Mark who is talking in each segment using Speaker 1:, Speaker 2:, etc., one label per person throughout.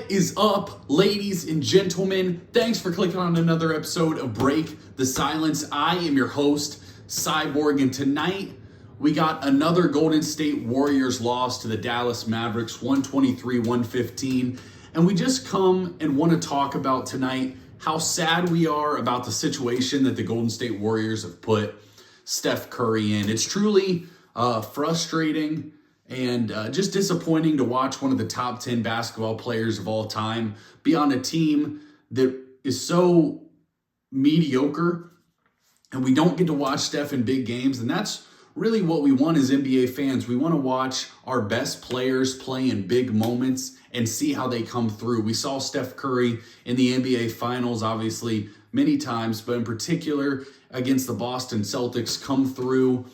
Speaker 1: What is up, ladies and gentlemen? Thanks for clicking on another episode of Break the Silence. I am your host, Cyborg, and tonight we got another Golden State Warriors loss to the Dallas Mavericks, 123-115. And we just come and want to talk about tonight how sad we are about the situation that the Golden State Warriors have put Steph Curry in. It's truly frustrating and just disappointing to watch one of the top 10 basketball players of all time be on a team that is so mediocre, and we don't get to watch Steph in big games. And that's really what we want as NBA fans. We want to watch our best players play in big moments and see how they come through. We saw Steph Curry in the NBA Finals, obviously, many times, but in particular against the Boston Celtics, come through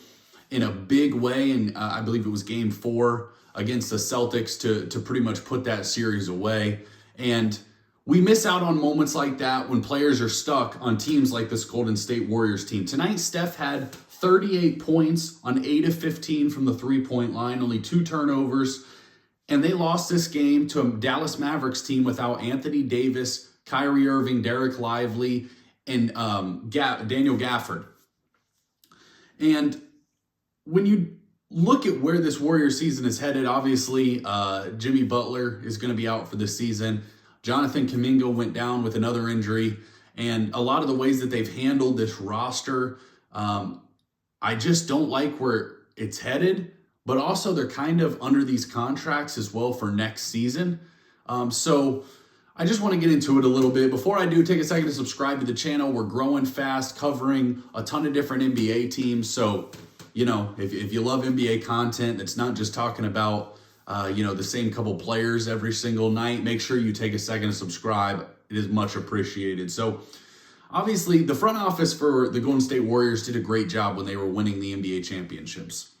Speaker 1: in a big way, and I believe it was Game 4 against the Celtics to pretty much put that series away. And we miss out on moments like that when players are stuck on teams like this Golden State Warriors team. Tonight, Steph had 38 points on 8 of 15 from the three-point line, only 2 turnovers, and they lost this game to a Dallas Mavericks team without Anthony Davis, Kyrie Irving, Derek Lively, and Daniel Gafford. And when you look at where this Warriors season is headed, obviously Jimmy Butler is going to be out for this season. Jonathan Kuminga went down with another injury. And a lot of the ways that they've handled this roster, I just don't like where it's headed. But also they're kind of under these contracts as well for next season. So I just want to get into it a little bit. Before I do, take a second to subscribe to the channel. We're growing fast, covering a ton of different NBA teams. So you know, if you love NBA content that's not just talking about, the same couple players every single night, make sure you take a second to subscribe. It is much appreciated. So obviously the front office for the Golden State Warriors did a great job when they were winning the NBA championships.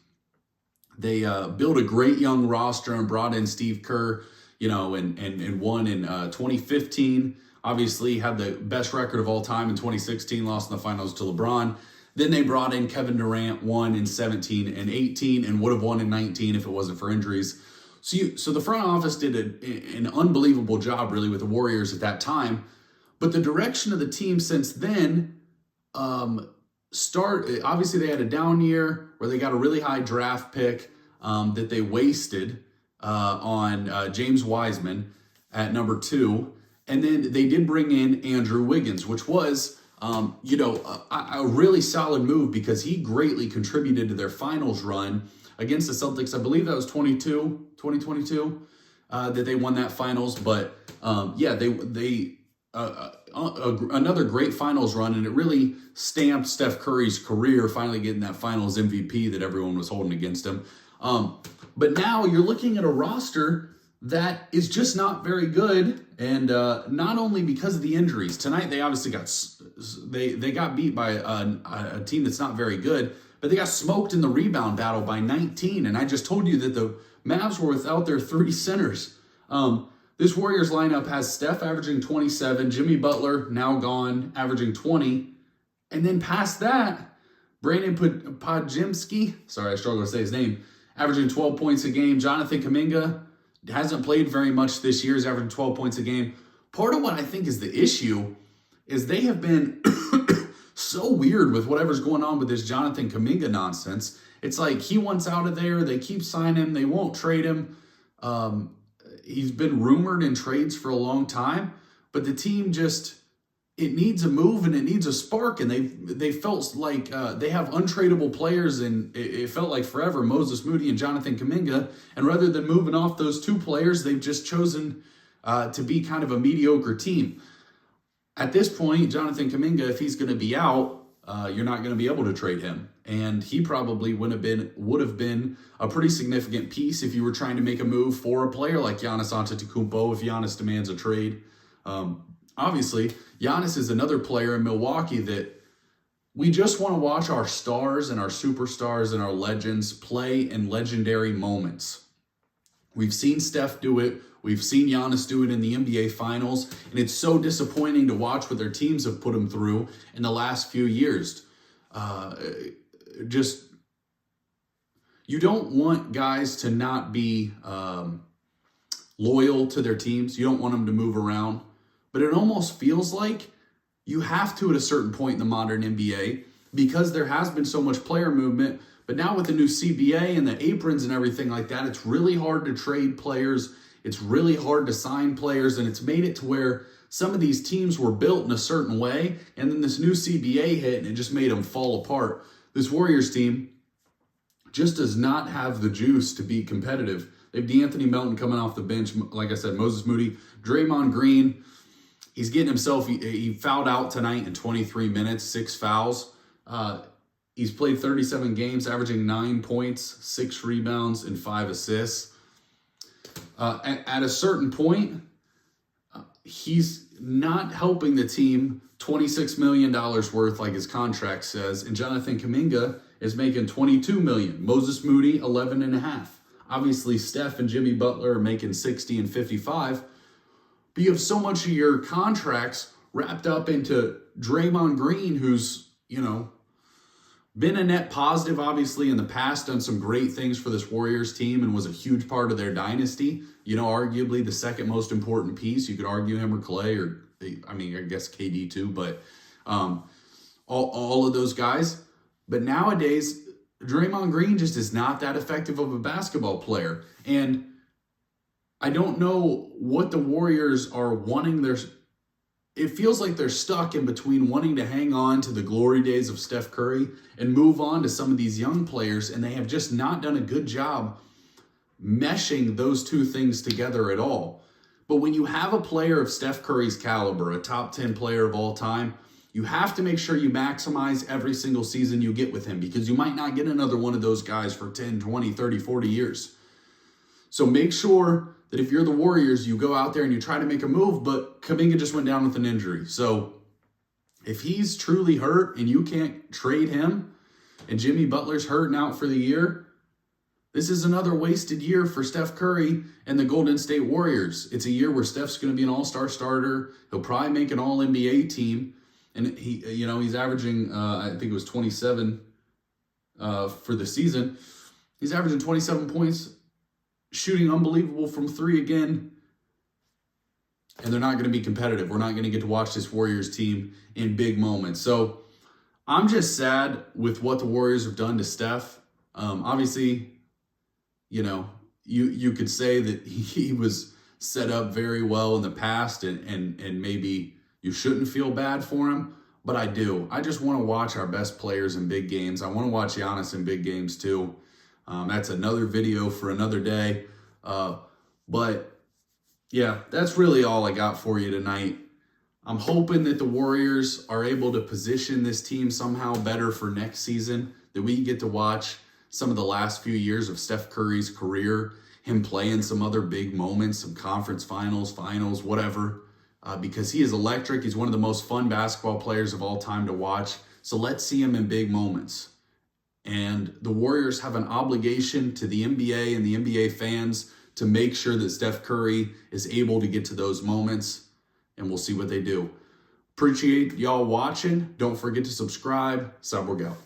Speaker 1: They built a great young roster and brought in Steve Kerr, and won in 2015. Obviously had the best record of all time in 2016, lost in the finals to LeBron. Then they brought in Kevin Durant, won in 17 and 18, and would have won in 19 if it wasn't for injuries. So the front office did an unbelievable job, really, with the Warriors at that time. But the direction of the team since then, obviously they had a down year where they got a really high draft pick that they wasted on James Wiseman at number 2. And then they did bring in Andrew Wiggins, which was a really solid move because he greatly contributed to their finals run against the Celtics. I believe that was 2022, that they won that finals. But they another great finals run, and it really stamped Steph Curry's career, finally getting that finals MVP that everyone was holding against him. But now you're looking at a roster that is just not very good, and not only because of the injuries. Tonight they obviously got beat by a team that's not very good, but they got smoked in the rebound battle by 19. And I just told you that the Mavs were without their 3 centers. This Warriors lineup has Steph averaging 27, Jimmy Butler now gone, averaging 20, and then past that, Brandon Podziemski, sorry, I struggle to say his name, averaging 12 points a game. Jonathan Kuminga hasn't played very much this year, is averaging 12 points a game. Part of what I think is the issue is they have been so weird with whatever's going on with this Jonathan Kuminga nonsense. It's like he wants out of there. They keep signing him. They won't trade him. He's been rumored in trades for a long time, but the team it needs a move and it needs a spark. And they felt like they have untradeable players, and it felt like forever, Moses Moody and Jonathan Kuminga. And rather than moving off those 2 players, they've just chosen to be kind of a mediocre team. At this point, Jonathan Kuminga, if he's going to be out, you're not going to be able to trade him. And he probably would have been a pretty significant piece if you were trying to make a move for a player like Giannis Antetokounmpo if Giannis demands a trade. Obviously, Giannis is another player in Milwaukee that we just want to watch our stars and our superstars and our legends play in legendary moments. We've seen Steph do it. We've seen Giannis do it in the NBA Finals. And it's so disappointing to watch what their teams have put them through in the last few years. You don't want guys to not be loyal to their teams. You don't want them to move around. But it almost feels like you have to at a certain point in the modern NBA because there has been so much player movement. But now with the new CBA and the aprons and everything like that, it's really hard to trade players. It's really hard to sign players. And it's made it to where some of these teams were built in a certain way. And then this new CBA hit and it just made them fall apart. This Warriors team just does not have the juice to be competitive. They have DeAnthony Melton coming off the bench. Like I said, Moses Moody, Draymond Green. He's getting himself, he fouled out tonight in 23 minutes, 6 fouls. He's played 37 games, averaging 9 points, 6 rebounds, and 5 assists. At a certain point, he's not helping the team $26 million worth like his contract says. And Jonathan Kuminga is making $22 million. Moses Moody, 11.5. Obviously, Steph and Jimmy Butler are making 60 and 55. But you have so much of your contracts wrapped up into Draymond Green, who's, been a net positive, obviously, in the past, done some great things for this Warriors team and was a huge part of their dynasty. Arguably the second most important piece. You could argue him or Clay or, I guess KD too, but all of those guys. But nowadays, Draymond Green just is not that effective of a basketball player. And I don't know what the Warriors are wanting. It feels like they're stuck in between wanting to hang on to the glory days of Steph Curry and move on to some of these young players, and they have just not done a good job meshing those two things together at all. But when you have a player of Steph Curry's caliber, a top 10 player of all time, you have to make sure you maximize every single season you get with him because you might not get another one of those guys for 10, 20, 30, 40 years. So make sure that if you're the Warriors, you go out there and you try to make a move, but Kuminga just went down with an injury. So if he's truly hurt and you can't trade him and Jimmy Butler's hurting out for the year, this is another wasted year for Steph Curry and the Golden State Warriors. It's a year where Steph's going to be an all-star starter. He'll probably make an all-NBA team. And he's averaging, I think it was 27 for the season. He's averaging 27 points, shooting unbelievable from 3 again. And they're not going to be competitive. We're not going to get to watch this Warriors team in big moments. So I'm just sad with what the Warriors have done to Steph. Obviously, you could say that he was set up very well in the past and maybe you shouldn't feel bad for him, but I do. I just want to watch our best players in big games. I want to watch Giannis in big games too. That's another video for another day. But yeah, that's really all I got for you tonight. I'm hoping that the Warriors are able to position this team somehow better for next season, that we get to watch some of the last few years of Steph Curry's career, him playing some other big moments, some conference finals, whatever. Because he is electric. He's one of the most fun basketball players of all time to watch. So let's see him in big moments. And the Warriors have an obligation to the NBA and the NBA fans to make sure that Steph Curry is able to get to those moments. And we'll see what they do. Appreciate y'all watching. Don't forget to subscribe. Cyborg out.